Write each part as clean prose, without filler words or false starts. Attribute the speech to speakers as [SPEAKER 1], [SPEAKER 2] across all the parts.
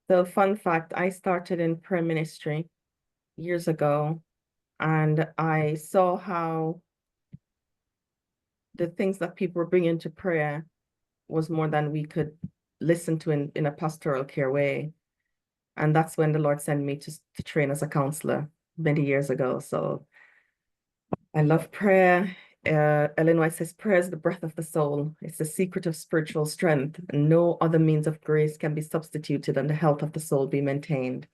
[SPEAKER 1] So, fun fact, I started in prayer ministry years ago, and I saw how the things that people were bringing to prayer was more than we could listen to in a pastoral care way. And that's when the Lord sent me to train as a counselor many years ago. So I love prayer. Ellen White says, prayer is the breath of the soul. It's the secret of spiritual strength. And no other means of grace can be substituted and the health of the soul be maintained.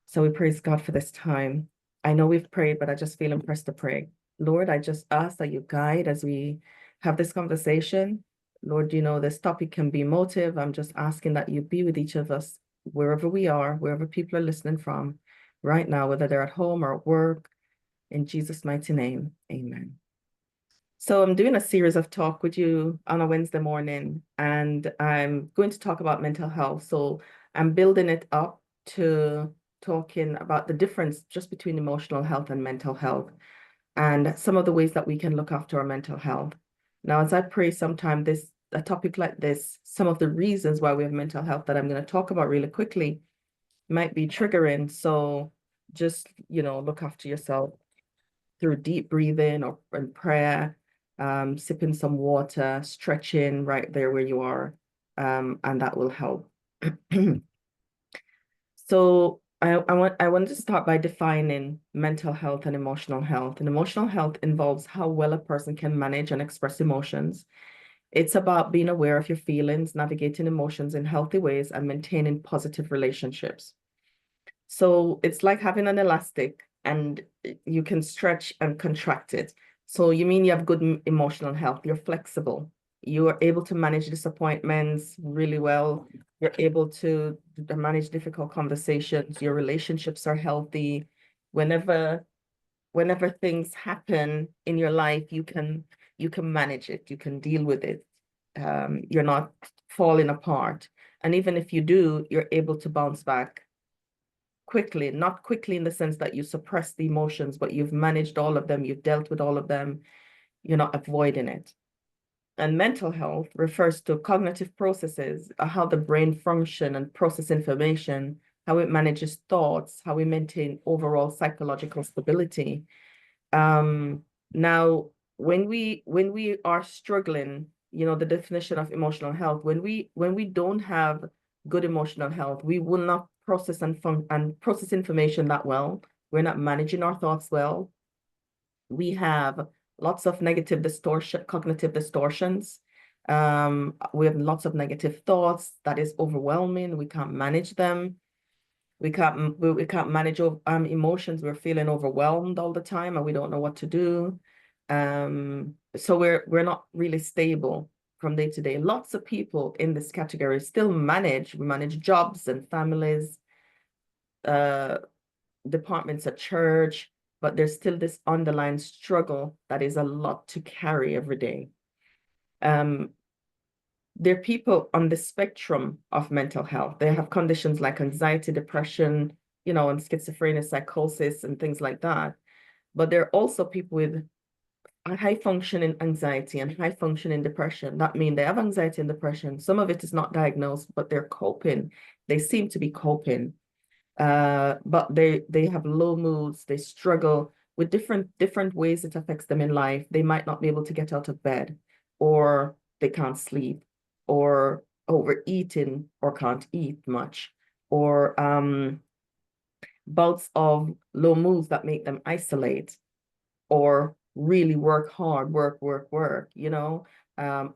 [SPEAKER 1] So we praise God for this time. I know we've prayed, but I just feel impressed to pray. Lord, I just ask that you guide as we have this conversation. Lord, you know, this topic can be emotive. I'm just asking that you be with each of us wherever we are, wherever people are listening from right now, whether they're at home or at work. In Jesus' mighty name, amen. So I'm doing a series of talk with you on a Wednesday morning, and I'm going to talk about mental health. So I'm building it up to talking about the difference just between emotional health and mental health, and some of the ways that we can look after our mental health. Now, as I pray, sometime a topic like this, some of the reasons why we have mental health that I'm going to talk about really quickly might be triggering. So just, look after yourself through deep breathing or in prayer, sipping some water, stretching right there where you are, and that will help. So I wanted to start by defining mental health and emotional health. And emotional health involves how well a person can manage and express emotions. It's about being aware of your feelings, navigating emotions in healthy ways, and maintaining positive relationships. So it's like having an elastic and you can stretch and contract it. So you mean you have good emotional health, you're flexible, you are able to manage disappointments really well, you're able to manage difficult conversations, your relationships are healthy. Whenever things happen in your life, you can manage it, you can deal with it. You're not falling apart. And even if you do, you're able to bounce back quickly, not quickly in the sense that you suppress the emotions, but you've managed all of them, you've dealt with all of them, you're not avoiding it. And mental health refers to cognitive processes, how the brain function and process information, how it manages thoughts, how we maintain overall psychological stability. Now, when we are struggling, the definition of emotional health, when we don't have good emotional health, we will not process and process information that well. We're not managing our thoughts well. We have lots of cognitive distortions. We have lots of negative thoughts that is overwhelming. We can't manage them. We can't manage emotions. We're feeling overwhelmed all the time and we don't know what to do. So we're not really stable from day to day. Lots of people in this category still we manage jobs and families, uh, departments at church, but there's still this underlying struggle that is a lot to carry every day. Um, there are people on the spectrum of mental health. They have conditions like anxiety, depression, and schizophrenia, psychosis, and things like that. But there are also people with a high functioning anxiety and high functioning depression. That means they have anxiety and depression. Some of it is not diagnosed, but they're coping. They seem to be coping. But they have low moods. They struggle with different ways it affects them in life. They might not be able to get out of bed, or they can't sleep, or overeating, or can't eat much, or bouts of low moods that make them isolate, or really work hard, work,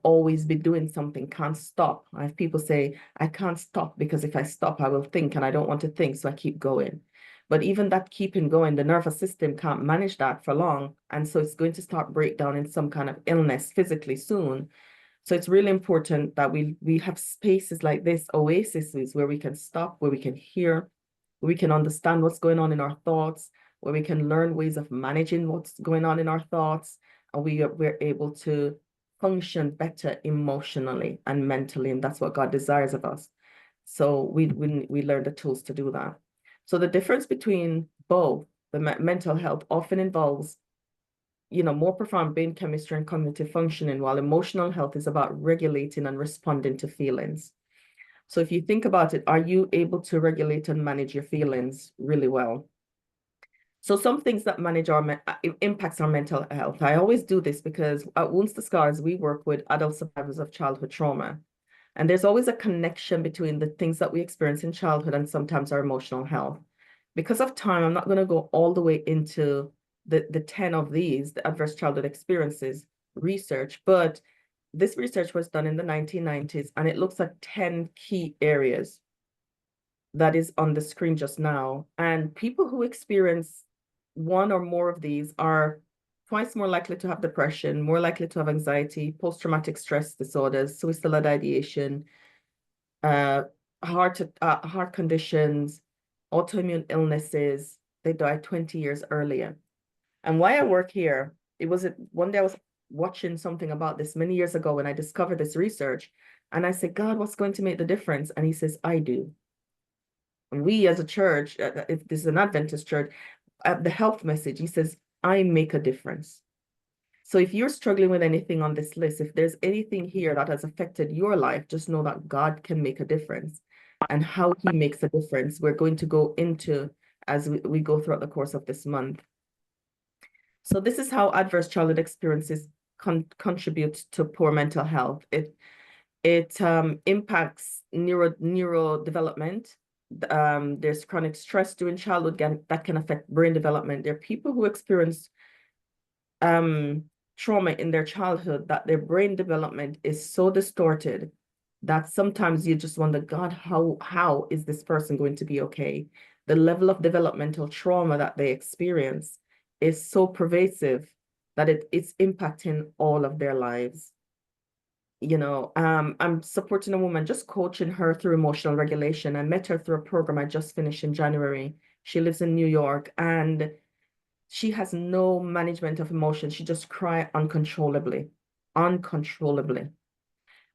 [SPEAKER 1] always be doing something, can't stop. I have people say, I can't stop because if I stop, I will think and I don't want to think, so I keep going. But even that keeping going, the nervous system can't manage that for long. And so it's going to start breakdown in some kind of illness physically soon. So it's really important that we have spaces like this, oases, where we can stop, where we can hear, we can understand what's going on in our thoughts, where we can learn ways of managing what's going on in our thoughts, and we're able to function better emotionally and mentally, and that's what God desires of us. So we learn the tools to do that. So the difference between both, the mental health often involves, more profound brain chemistry and cognitive functioning, while emotional health is about regulating and responding to feelings. So if you think about it, are you able to regulate and manage your feelings really well? So some things that manage our impacts our mental health. I always do this because at Wounds to Scars, we work with adult survivors of childhood trauma. And there's always a connection between the things that we experience in childhood and sometimes our emotional health. Because of time, I'm not going to go all the way into the 10 of these, the adverse childhood experiences research, but this research was done in the 1990s and it looks at 10 key areas that is on the screen just now. And people who experience one or more of these are twice more likely to have depression, more likely to have anxiety, post-traumatic stress disorders, suicidal ideation, uh, heart conditions, autoimmune illnesses. They died 20 years earlier. And why I work here, it was one day I was watching something about this many years ago when I discovered this research. And I said, God, what's going to make the difference? And he says, I do. And we as a church, if this is an Adventist church, the health message, he says, I make a difference. So if you're struggling with anything on this list, if there's anything here that has affected your life, just know that God can make a difference. And how he makes a difference, we're going to go into as we go throughout the course of this month. So this is how adverse childhood experiences contribute to poor mental health. It impacts neurodevelopment. There's chronic stress during childhood that can affect brain development. There are people who experience trauma in their childhood that their brain development is so distorted that sometimes you just wonder, God, how is this person going to be okay? The level of developmental trauma that they experience is so pervasive that it's impacting all of their lives. I'm supporting a woman, just coaching her through emotional regulation. I met her through a program I just finished in January. She lives in New York and she has no management of emotions. She just cries uncontrollably, uncontrollably.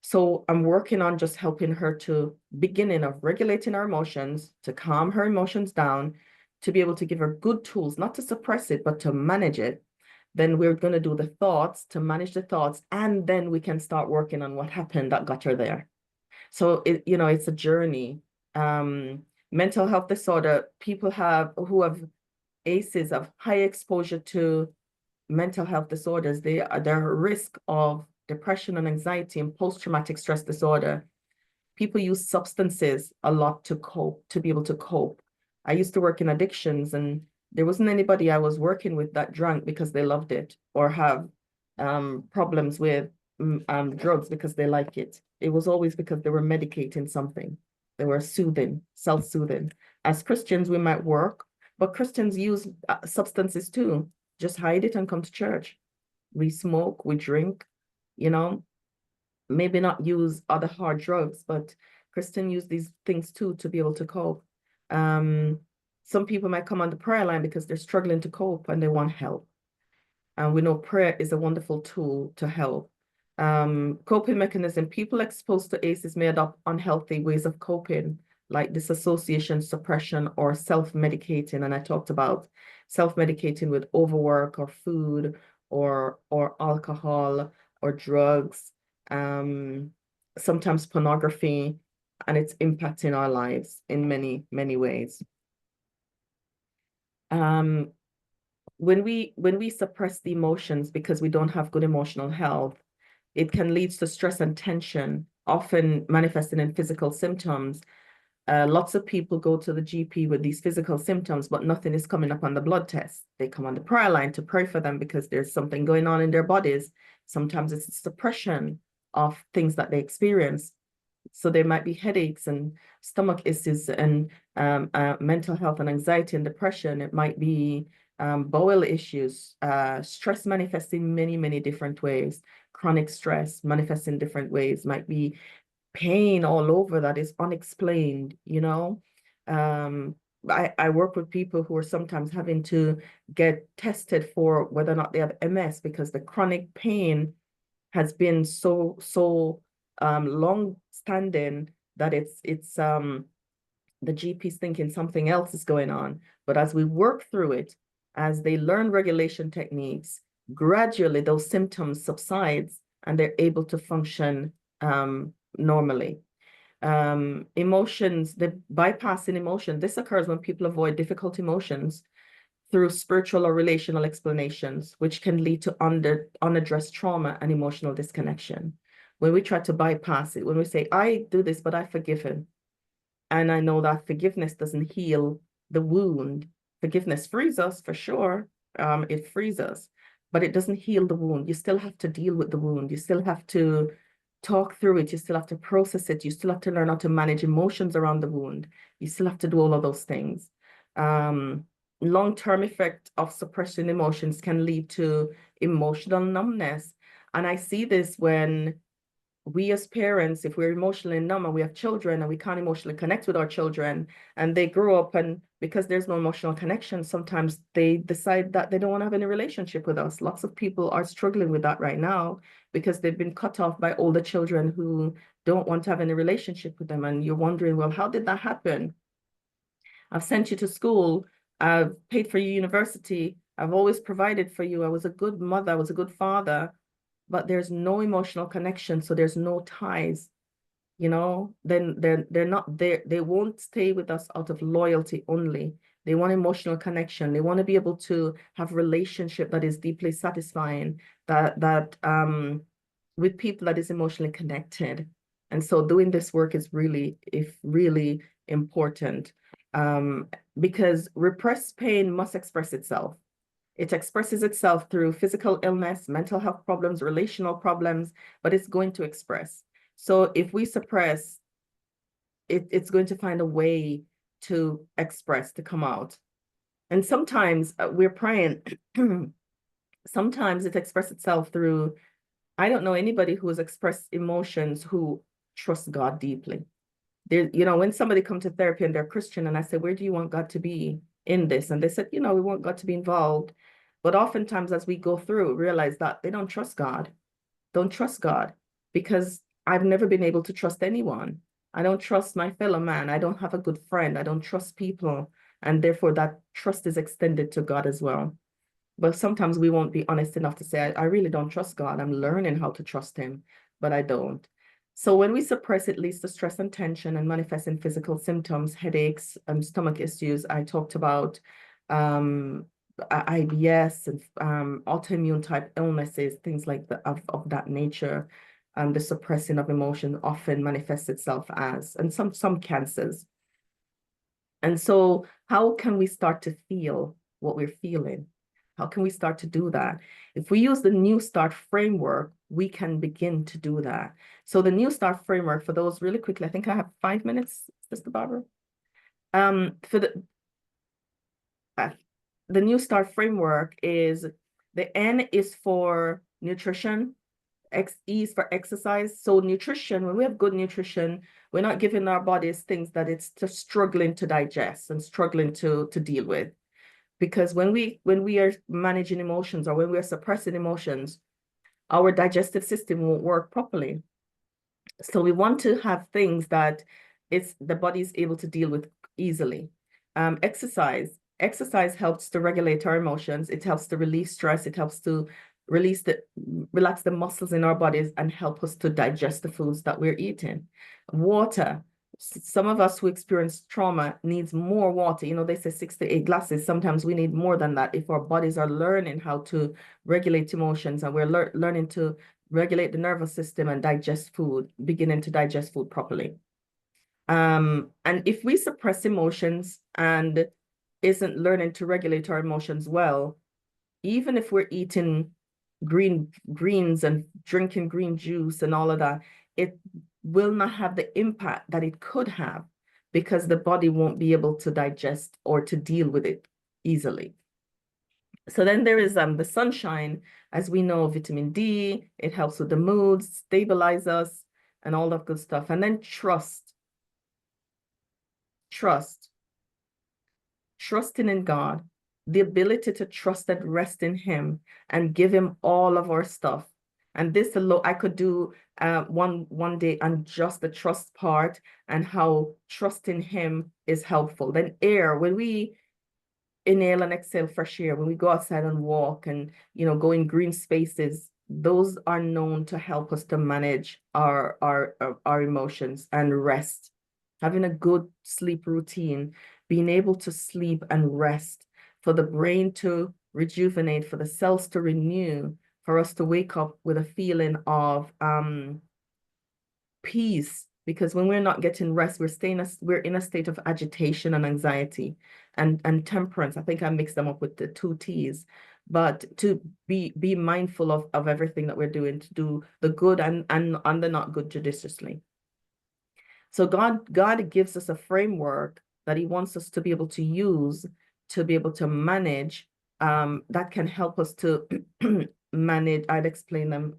[SPEAKER 1] So I'm working on just helping her to beginning of regulating her emotions, to calm her emotions down, to be able to give her good tools, not to suppress it, but to manage it. Then we're going to do the thoughts to manage the thoughts, and then we can start working on what happened that got her there. So it's a journey. Mental health disorder, people who have ACEs of high exposure to mental health disorders, they're at risk of depression and anxiety and post-traumatic stress disorder. People use substances a lot to cope, to be able to cope. I used to work in addictions, and there wasn't anybody I was working with that drank because they loved it or have problems with drugs because they like it. It was always because they were medicating something. They were soothing, self-soothing. As Christians, we might work, but Christians use substances too. Just hide it and come to church. We smoke, we drink, you know, maybe not use other hard drugs, but Christians use these things too to be able to cope. Some people might come on the prayer line because they're struggling to cope and they want help. And we know prayer is a wonderful tool to help. Coping mechanism, people exposed to ACEs may adopt unhealthy ways of coping, like disassociation, suppression, or self-medicating. And I talked about self-medicating with overwork or food or alcohol or drugs, sometimes pornography, and it's impacting our lives in many, many ways. When we suppress the emotions because we don't have good emotional health, it can lead to stress and tension, often manifesting in physical symptoms. Lots of people go to the GP with these physical symptoms, but nothing is coming up on the blood test. They come on the prayer line to pray for them because there's something going on in their bodies. Sometimes it's suppression of things that they experience. So there might be headaches and stomach issues and mental health and anxiety and depression. It might be bowel issues, stress manifests in many, many different ways. Chronic stress manifests in different ways, might be pain all over that is unexplained, I work with people who are sometimes having to get tested for whether or not they have MS because the chronic pain has been so long standing that it's the GP's thinking something else is going on. But as we work through it, as they learn regulation techniques, gradually those symptoms subsides and they're able to function normally. Emotions, the bypassing emotion. This occurs when people avoid difficult emotions through spiritual or relational explanations, which can lead to unaddressed trauma and emotional disconnection. When we try to bypass it, when we say, I do this, but I forgive him. And I know that forgiveness doesn't heal the wound. Forgiveness frees us for sure. It frees us, but it doesn't heal the wound. You still have to deal with the wound. You still have to talk through it. You still have to process it. You still have to learn how to manage emotions around the wound. You still have to do all of those things. Long-term effect of suppressing emotions can lead to emotional numbness. And I see this when we as parents, if we're emotionally numb and we have children and we can't emotionally connect with our children and they grow up, and because there's no emotional connection, sometimes they decide that they don't want to have any relationship with us. Lots of people are struggling with that right now because they've been cut off by older children who don't want to have any relationship with them. And you're wondering, well, how did that happen? I've sent you to school. I've paid for your university. I've always provided for you. I was a good mother. I was a good father, but there's no emotional connection, so there's no ties, then they're not there. They won't stay with us out of loyalty only. They want emotional connection. They want to be able to have relationship that is deeply satisfying, that with people that is emotionally connected. And so doing this work is really, if really important, because repressed pain must express itself. It expresses itself through physical illness, mental health problems, relational problems, but it's going to express. So if we suppress, it's going to find a way to express, to come out. And sometimes we're praying, sometimes it expresses itself through, I don't know anybody who has expressed emotions who trust God deeply. When somebody comes to therapy and they're Christian and I say, where do you want God to be in this? And they said, we want God to be involved. But oftentimes as we go through, realize that they don't trust God. Don't trust God, because I've never been able to trust anyone. I don't trust my fellow man. I don't have a good friend. I don't trust people. And therefore that trust is extended to God as well. But sometimes we won't be honest enough to say, I really don't trust God. I'm learning how to trust him, but I don't. So when we suppress, it leads to stress and tension and manifests in physical symptoms, headaches, stomach issues. I talked about IBS and autoimmune type illnesses, things like that of that nature. The suppressing of emotion often manifests itself as, and some cancers. And so how can we start to feel what we're feeling? How can we start to do that? If we use the New Start framework, we can begin to do that. So the New Start framework, for those really quickly, I think I have 5 minutes, Sister Barbara. For the New Start framework is, the N is for nutrition, E is for exercise. So nutrition, when we have good nutrition, we're not giving our bodies things that it's just struggling to digest and struggling to deal with. Because when we are managing emotions or when we are suppressing emotions, our digestive system won't work properly. So we want to have things that the body is able to deal with easily. Exercise helps to regulate our emotions. It helps to release stress. It helps to relax the muscles in our bodies and help us to digest the foods that we're eating. Water. Some of us who experience trauma needs more water. They say 6 to 8 glasses. Sometimes we need more than that if our bodies are learning how to regulate emotions and we're learning to regulate the nervous system and beginning to digest food properly. And if we suppress emotions and isn't learning to regulate our emotions well, even if we're eating greens and drinking green juice and all of that, it will not have the impact that it could have because the body won't be able to digest or to deal with it easily. So then there is the sunshine, as we know, vitamin D, it helps with the moods, stabilize us, and all that good stuff. And then trusting in God, the ability to trust and rest in him and give him all of our stuff. And this alone, I could do one day on just the trust part and how trusting him is helpful. Then air, when we inhale and exhale fresh air, when we go outside and walk and go in green spaces, those are known to help us to manage our emotions and rest. Having a good sleep routine, being able to sleep and rest, for the brain to rejuvenate, for the cells to renew, for us to wake up with a feeling of peace. Because when we're not getting rest, we're in a state of agitation and anxiety and temperance. I think I mixed them up with the two T's. But to be mindful of everything that we're doing, to do the good and the not good judiciously. So God gives us a framework that he wants us to be able to use to be able to manage, that can help us to manage. I'd explain them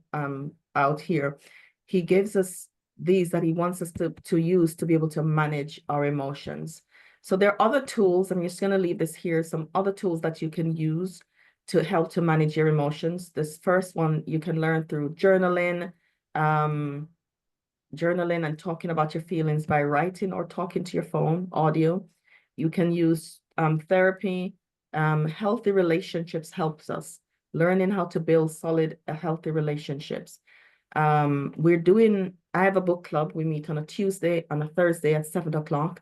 [SPEAKER 1] out here. He gives us these that he wants us to use to be able to manage our emotions. So there are other tools. I'm just going to leave this here, some other tools that you can use to help to manage your emotions. This first one you can learn through journaling, journaling and talking about your feelings by writing or talking to your phone, audio. You can use therapy. Healthy relationships helps us. Learning how to build solid, healthy relationships. I have a book club. We meet on a Tuesday, on a Thursday at 7 o'clock,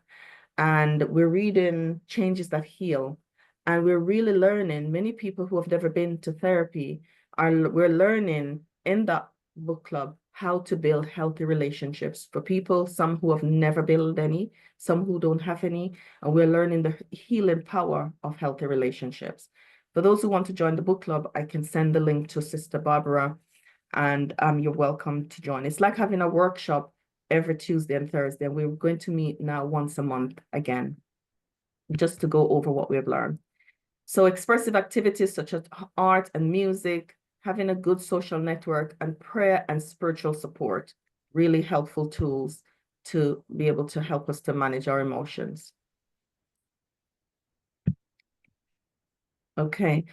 [SPEAKER 1] and we're reading Changes That Heal. And we're really learning, many people who have never been to therapy we're learning in that book club how to build healthy relationships for people, some who have never built any, some who don't have any, and we're learning the healing power of healthy relationships. For those who want to join the book club, I can send the link to Sister Barbara, and you're welcome to join. It's like having a workshop every Tuesday and Thursday, and we're going to meet now once a month again, just to go over what we've learned. So expressive activities such as art and music, having a good social network, and prayer and spiritual support, really helpful tools to be able to help us to manage our emotions. Okay,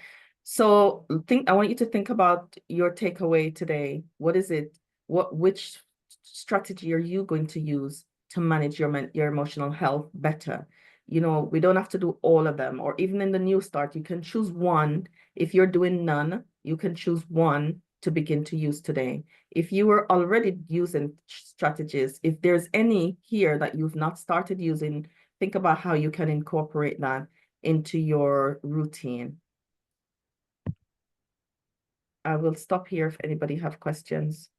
[SPEAKER 1] so I want you to think about your takeaway today. What is it? Which strategy are you going to use to manage your emotional health better? You know, we don't have to do all of them, or even in the new start, you can choose one. If you're doing none, you can choose one to begin to use today. If you were already using strategies, if there's any here that you've not started using, think about how you can incorporate that into your routine. I will stop here if anybody have questions.